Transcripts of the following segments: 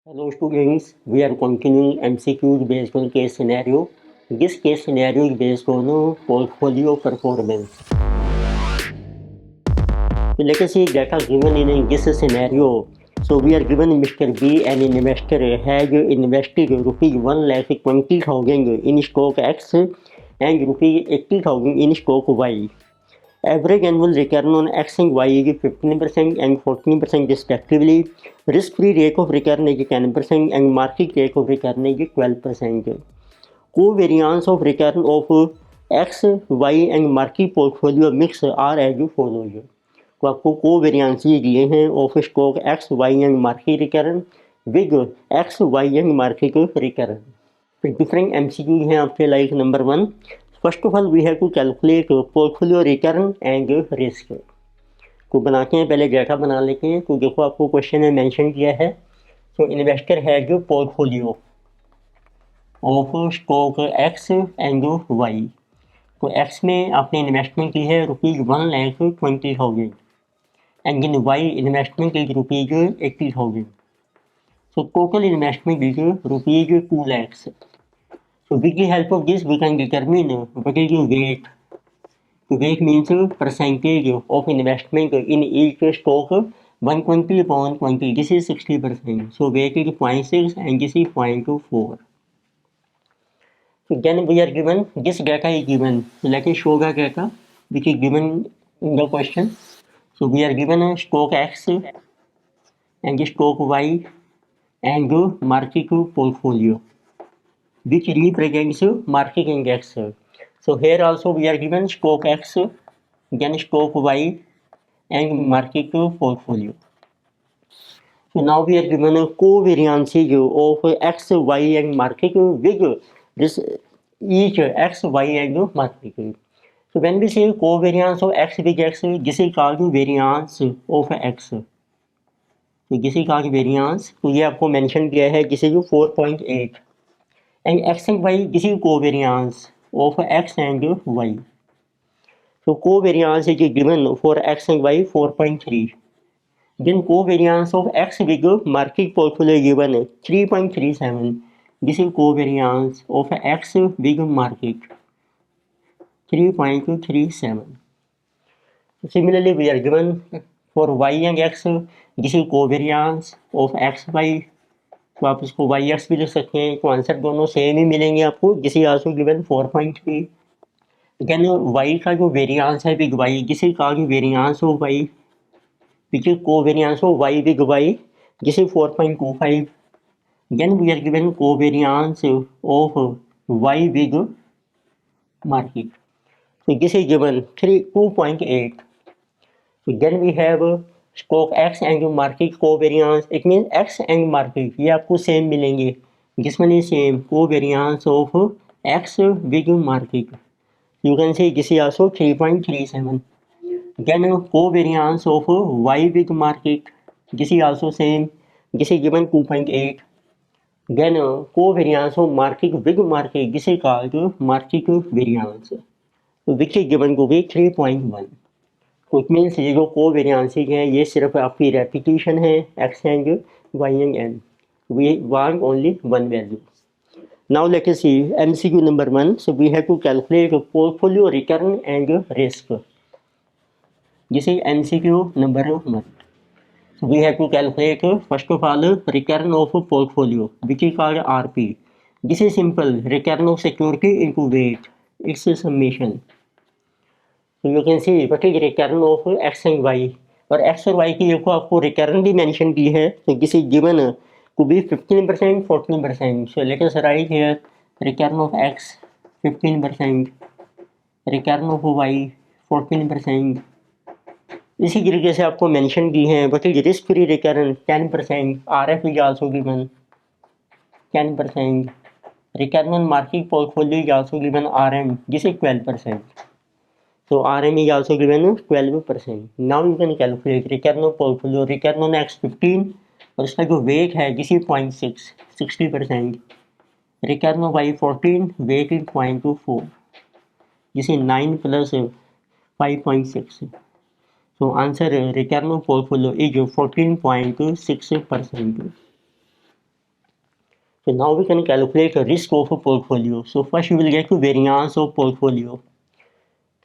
Hello students, we are continuing MCQs based on case scenario. This case scenario is based on portfolio performance. So let us see data given in this scenario. So we are given Mr. B, an investor, has invested rupees 1,20,000 in stock X and rupees 80,000 in stock Y. Average annual return on X and Y is 15% and 14% respectively. Risk-free rate of return is 10% and market rate of return is 12%. Covariance of return of X, Y and market portfolio mix are as follows. तो आपको covariance ये दिए हैं of stock x Y and market return with x Y and market return. फिर different MCQ हैं आपके like number 1. First of all we have to calculate portfolio return and risk. तो बनाते हैं, पहले डाटा बना लेते हैं. तो देखो आपको क्वेश्चन में मेंशन किया है. तो investor has portfolio of stock x and y. तो एक्स में आपने इन्वेस्टमेंट की है rupees 1,20,000 and in Y investment is rupees 80,000. So total investment is rupees 2 lakhs. So with the help of this we can determine what is the weight. So weight means percentage of investment in each stock 120 upon 20. This is 60%. So weight is 0.6 and this is 0.24. So then we are given, this data is given. So let us show the data which is given in the question. So we are given a stock X and the stock Y and the market portfolio which represents market index. So here also we are given stock X, then stock Y and market portfolio. So now we are given a covariance of X, Y and market with this each X, Y and market. So when we say covariance of X with X, this is called variance of X. तो this is called variance. तो ये आपको mention किया है, this is 4.8 and X and Y, this is covariance of X and Y. So covariance is given for X and Y 4.3. Then covariance of X with market portfolio given 3.37. This is covariance of X with market 3.37. Similarly, we are given for Y and X, this is covariance of X, Y. तो आप इसको Y x भी लिख सकते हैं. तो answer दोनों same ही मिलेंगे आपको. This is also given 4.3. Then y का जो वेरिएंस है big y, this is called variance of y which is covariance of y with y. This is 4.25. Then we are given covariance of y with market. So this is given 2.8. So then we have stock X and market covariance. It means X and market ये आपको same मिलेंगे. This one is same covariance of X with market. You can say this is also 3.37. Then covariance of Y with market. This is also same. This is given 2.8. Then covariance of market with market. This is called market variance, which is given to be 3.1. तो it means ये जो कोवेरियंसेज हैं ये सिर्फ आपकी repetition है X and Y and N. We want only one value. Now let us see MCQ number 1. So we have to calculate portfolio return and risk. This is MCQ number 1. So we have to calculate first of all return of portfolio which is called RP. This is simple, return of security into weight. It's a summation. So you can see what is return of X and Y. और X और Y की देखो आपको return भी mention की है. So this is given to be 15%, 14%. So let us write here return of X 15%, return of Y 14%. इसी तरीके से आपको मेंशन की है but risk free return 10%. RF is also given 10%. Return on market portfolio is also given RM. This is 12%. So RM is also given 12%. Now you can calculate return on portfolio. Return on X 15 और इसका जो wait है this is 0.6 60%. Return on Y 14, weight is 0.24. This is 9 plus 5.6. So answer return on portfolio is 14.6%. So now we can calculate the risk of a portfolio. So first you will get the variance of portfolio.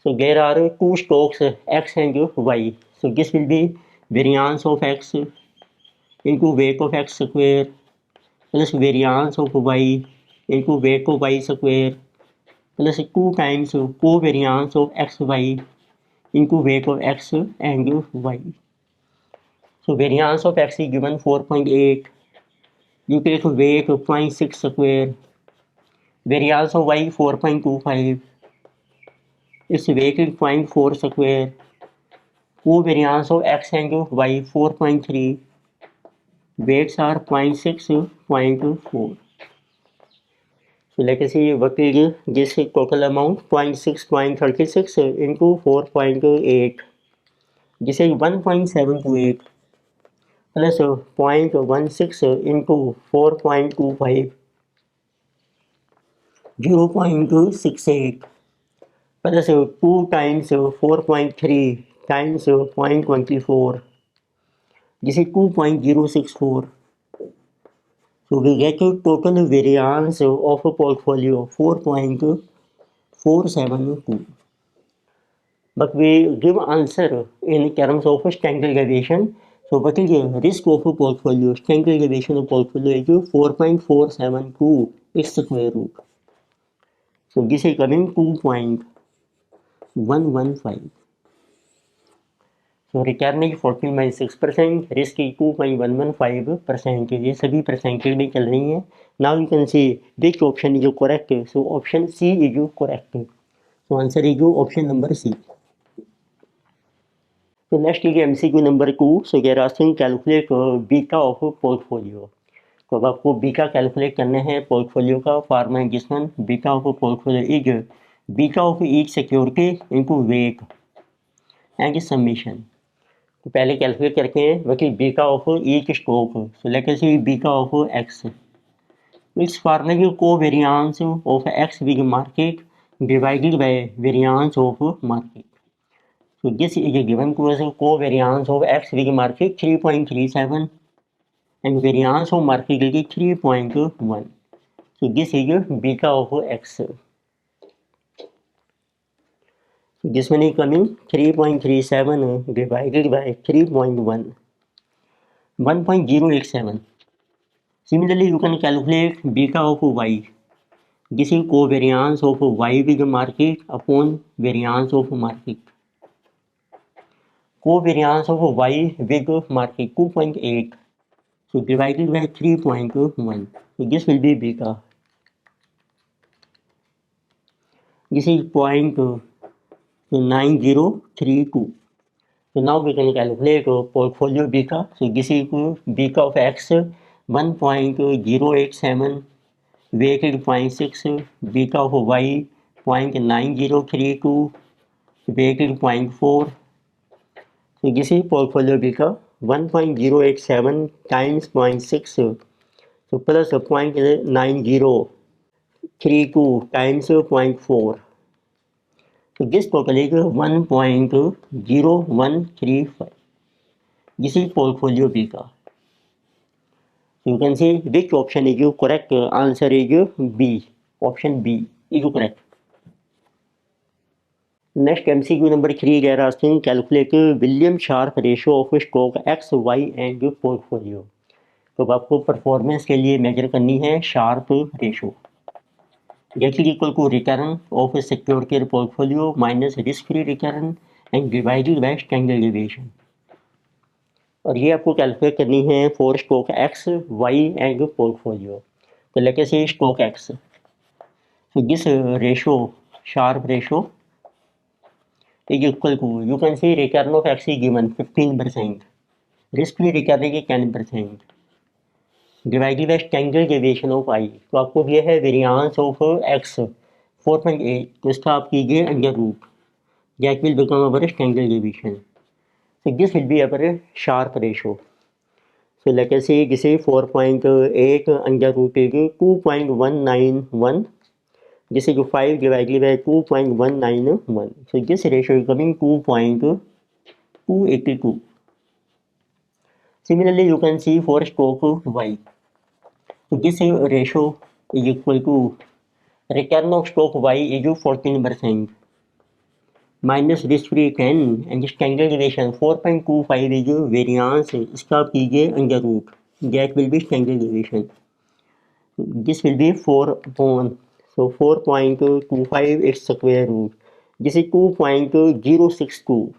So there are two stocks X and Y. So this will be variance of X into weight of X square plus variance of Y into weight of Y square plus 2 times covariance of XY into weight of X and Y. So variance of X is given 4.8. You take weight of 0.6 square. Variance of Y 4.25. Its weight is 0.4 square. Covariance of X and Y 4.3. Weights are 0.6, 0.4. So let us see what is this total amount 0.6, 0.36 into 4.8. This is 1.728 plus 0.16 into 4.25, 0.68 plus 2 times 4.3 times 0.24. This is 2.064. So we get a total variance of a portfolio 4.472. But we give answer in terms of standard deviation. So what is the risk of a portfolio? Standard deviation of portfolio is 4.472. It's the square root. So this is coming 2.115. So return is 14.6%, risk is 2.115%. ये सभी percentage में चल रही हैं. Now you can see which option is correct. So option C is correct. So answer is option number C. So next is MCQ number 2. So they are asking calculate beta of portfolio. तो अब आपको beta calculate करना है portfolio का. Formula given beta of portfolio is beta of each security into weight and summation. तो पहले calculate करते हैं बाकी beta of each stock. So let us see beta of X. इस फॉर्मूला की covariance of X with market divided by variance of market. So this is given to us covariance of X with market 3.37 and variance of market is 3.1. So this is beta of X. So this one is coming 3.37 divided by 3.1. 1.087. Similarly, you can calculate beta of Y. This is covariance of Y with market upon variance of market. Covariance of Y with market 2.8. So divided by 3.1. So this will be beta. This is 0.9032. So now we can calculate portfolio beta. So this is beta of X 1.087, weighted 0.6, beta of Y 0.9032, weighted 0.4. So this is portfolio beta 1.087 times 0.6. So plus 0.9032 times 0.4. So this total is 1.0135. This is portfolio beta. So you can see which option is correct. Answer is B. Option B is correct. Next MCQ number 3 they are asking calculate William Sharpe ratio of stock X, Y and portfolio. तो आपको performance के लिए major करनी है Sharpe ratio. That is equal to return of a security portfolio minus risk-free return and divided by standard deviation. और ये आपको calculate करनी है for stock x, Y and portfolio. तो let us say stock X. So this ratio, Sharpe ratio, is equal to, you can see return of X is given 15%, risk-free return is 10%, divided by standard deviation of I. तो आपको दिया है variance of X 4.8. तो इसका आप कीजिए under root. That will become our standard deviation. So this will be our Sharpe ratio. So let us say this is 4.8 under root is 2.191. This is 5 divided by 2.191. So this ratio is coming 2.282. Similarly, you can see for stock Y. So this ratio is equal to return of stock Y is 14% minus risk free 10 and standard deviation 4.25 is variance इसका आप कीजिए under root, that will be standard deviation. This will be 4 upon, so 4.25 its square root. This is 2.062.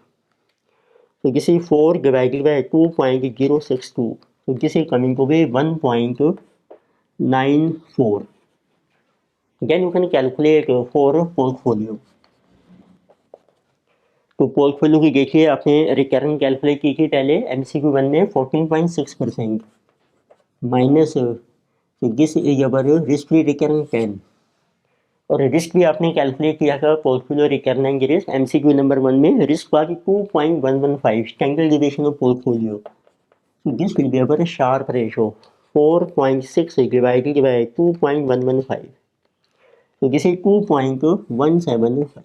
So this is 4 divided by 2.062. So this is coming to be 1.94. Then you can calculate for portfolio. तो portfolio की देखिए आपने return calculate की थी पहले MCQ 1 में 14.6% minus this is our risk free return 10 और risk भी आपने कैलकुलेट किया था portfolio return and risk MCQ number 1 में risk was 2.115 standard deviation of portfolio. So this will be our Sharpe ratio 4.6 divided by 2.115. So this is 2.175.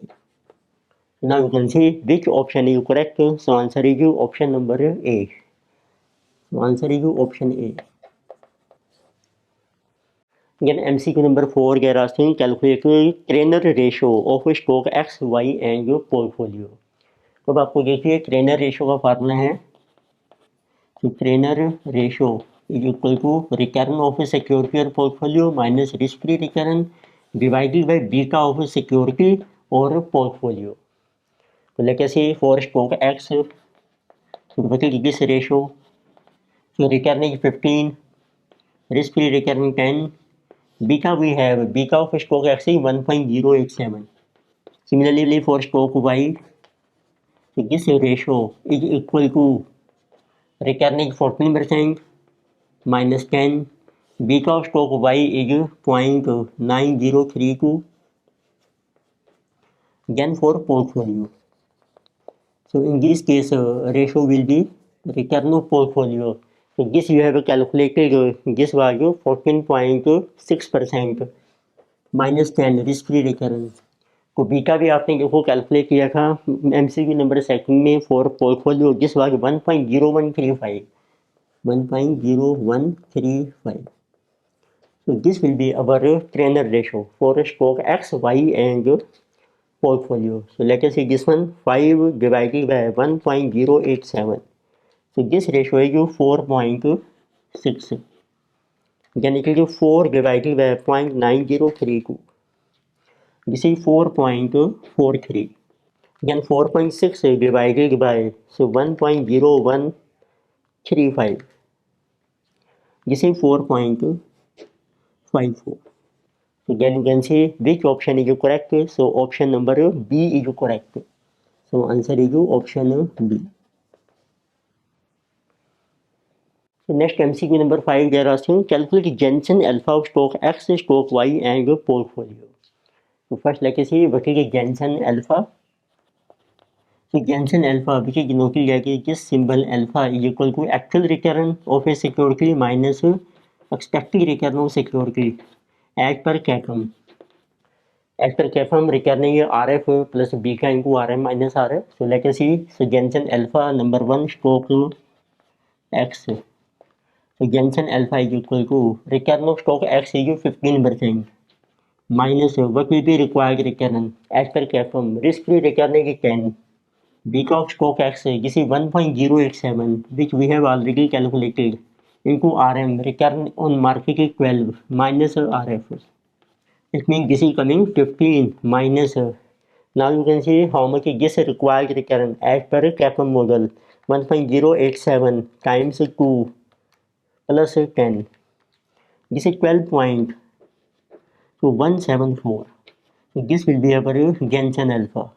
Now you can see which option is correct. So answer is option number A. So answer is option A. Again MCQ number 4 get asking calculate Treynor ratio of stock X, Y and your portfolio. तो अब आपको देखिए Treynor ratio का formula है. So Treynor ratio is equal to return of a security or portfolio minus risk free return divided by beta of a security or portfolio. So let us say for stock X, so what is this ratio? So return is 15, risk free return 10, beta we have beta of stock X is 1.087. Similarly for stock Y, so this ratio is equal to return is 14% minus 10, beta of stock Y is 0.9032. Then for portfolio, so in this case ratio will be return of portfolio. So this you have calculated this value 14.6% minus 10 risk free return. तो beta भी आपने देखो calculate किया था MCQ number second में for portfolio this was 1.0135. So this will be our Treynor ratio for stock X, Y and portfolio. So let us see this one 5 divided by 1.087. So this ratio is 4.6. Then it will be 4 divided by 0.9032. This is 4.43. Then 4.6 divided by 1.0135. This is 4.54. So then you can see which option is correct. So option number B is correct. So answer is option B. So next MCQ number 5 they are asking calculate Jensen alpha of stock X, stock Y and portfolio. So first let us see what is Jensen alpha. So Jensen alpha which is denoted like this symbol alpha is equal to actual return of a security minus expected return of security as per CAPM. As per CAPM return is RF plus beta into RM minus RF. So let us see. So Jensen alpha number 1 stock X. So Jensen alpha is equal to return of stock X is 15% minus what will be required return as per CAPM. Risk free return is 10. Beta of stock X this is 1.087 which we have already calculated into RM return on market is 12 minus RF. It means this is coming 15 minus. Now you can see how much is this required return as per CAPM model 1.087 times 2 plus 10. This is 12.174. So this will be our Jensen alpha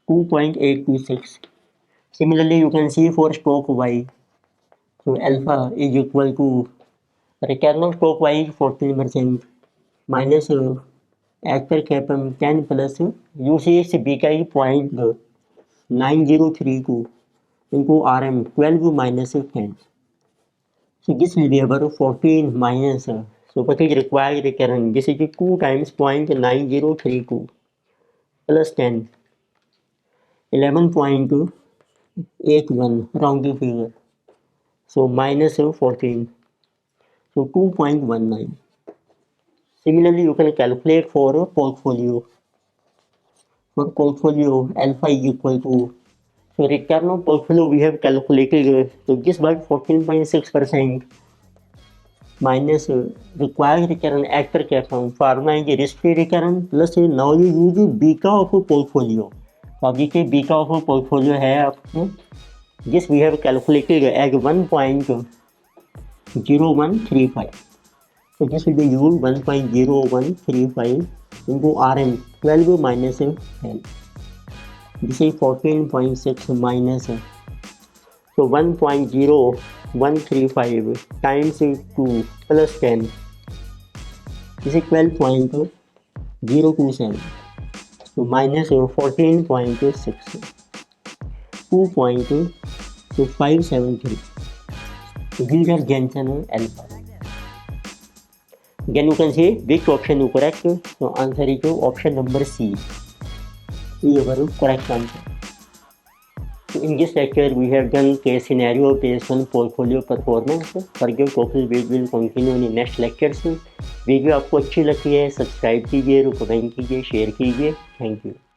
2.826. Similarly you can see for stock Y. So alpha is equal to return of stock Y is 14% minus as per CAPM 10 plus UCS beta is 0.9032 into RM 12 minus 10. So this will be our 14 minus. So what is required return? This is 2 times 0.9032 plus 10. 11.81 rounding figure. So minus 14. So 2.19. Similarly, you can calculate for a portfolio. For portfolio, alpha is equal to, so return on portfolio we have calculated, so just by 14.6% minus required return after cash on pharma is risk-free return plus now you use beta of a portfolio. तो अब देखिए beta of a portfolio है आपको, this we have calculated as 1.0135. So this will be used 1.0135 into Rn 12 minus 10. This is 14.6 minus, so 1.0135 times 2 plus 10. This is 12.027. So minus 14.6. 2.573. So these are Jensen and alpha. Again, you can see which option is correct. So answer is option number C. Is our correct answer. So in this lecture, we have done case scenario based on portfolio performance. Further topic we will continue in the next lectures. Video आपको अच्छी लगती है subscribe कीजिए, comment कीजिए, share कीजिए. Thank you.